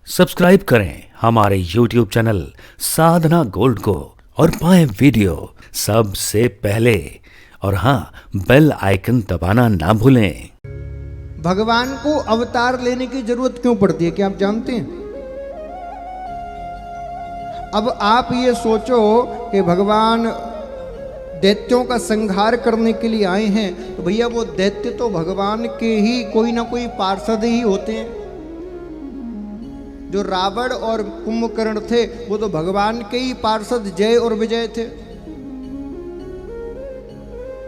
Subscribe करें हमारे YouTube channel साधना gold को और पाएं वीडियो सबसे पहले। और हाँ, बेल आइकन दबाना ना भूलें। भगवान को अवतार लेने की जरूरत क्यों पड़ती है, क्या आप जानते हैं? अब आप ये सोचो कि भगवान दैत्यों का संहार करने के लिए आए हैं, तो भैया वो दैत्य तो भगवान के ही कोई ना कोई पार्षद ही होते हैं। जो रावण और कुंभकर्ण थे वो तो भगवान के ही पार्षद जय और विजय थे।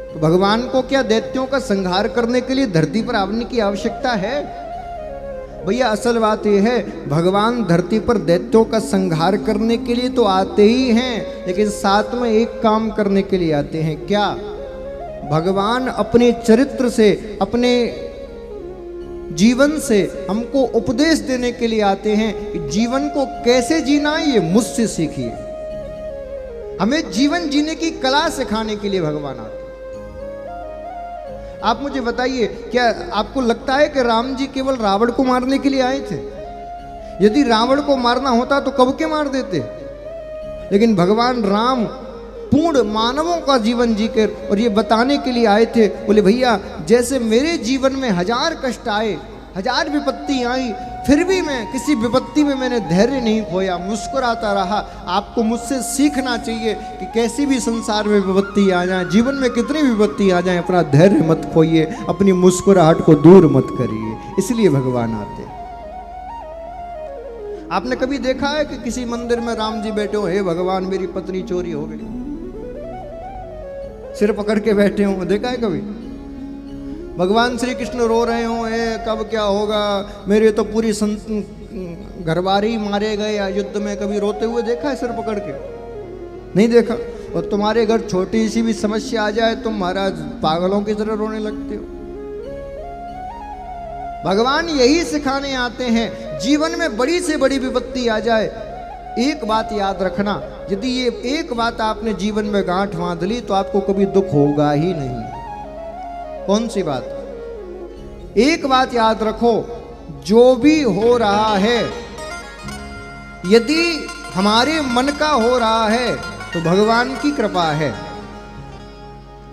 तो भगवान को क्या दैत्यों का संहार करने के लिए धरती पर आने की आवश्यकता है? भैया असल बात यह है, भगवान धरती पर दैत्यों का संहार करने के लिए तो आते ही हैं, लेकिन साथ में एक काम करने के लिए आते हैं। क्या? भगवान अपने चरित्र से, अपने जीवन से हमको उपदेश देने के लिए आते हैं कि जीवन को कैसे जीना है ये मुझसे सीखिए। हमें जीवन जीने की कला सिखाने के लिए भगवान आते हैं। आप मुझे बताइए, क्या आपको लगता है कि राम जी केवल रावण को मारने के लिए आए थे? यदि रावण को मारना होता तो कब के मार देते। लेकिन भगवान राम पूर्ण मानवों का जीवन जीकर और ये बताने के लिए आए थे, बोले भैया जैसे मेरे जीवन में 1000 कष्ट आए, 1000 विपत्ति आई, फिर भी मैं किसी विपत्ति में मैंने धैर्य नहीं खोया, मुस्कुराता रहा। आपको मुझसे सीखना चाहिए कि कैसी भी संसार में विपत्ति आ जाए, जीवन में कितनी विपत्ति आ जाए, अपना धैर्य मत खोइए, अपनी मुस्कुराहट को दूर मत करिए। इसलिए भगवान आते हैं। आपने कभी देखा है कि किसी मंदिर में राम जी बैठे हो, हे भगवान मेरी पत्नी चोरी हो गई, सिर पकड़ के बैठे हो? देखा है कभी? भगवान श्री कृष्ण रो रहे हो, कब क्या होगा, मेरे तो पूरी घरवारी मारे गए या युद्ध में, कभी रोते हुए देखा है सिर पकड़ के? नहीं देखा। और तुम्हारे घर छोटी सी भी समस्या आ जाए तुम महाराज पागलों की तरह रोने लगते हो। भगवान यही सिखाने आते हैं। जीवन में बड़ी से बड़ी विपत्ति आ जाए, एक बात याद रखना, यदि ये एक बात आपने जीवन में गांठ बांध ली तो आपको कभी दुख होगा ही नहीं। कौन सी बात? एक बात याद रखो, जो भी हो रहा है यदि हमारे मन का हो रहा है तो भगवान की कृपा है।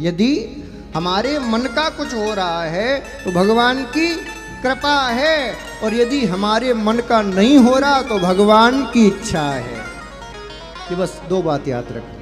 यदि हमारे मन का कुछ हो रहा है तो भगवान की कृपा है, और यदि हमारे मन का नहीं हो रहा तो भगवान की इच्छा है। ये बस 2 बात याद रखना।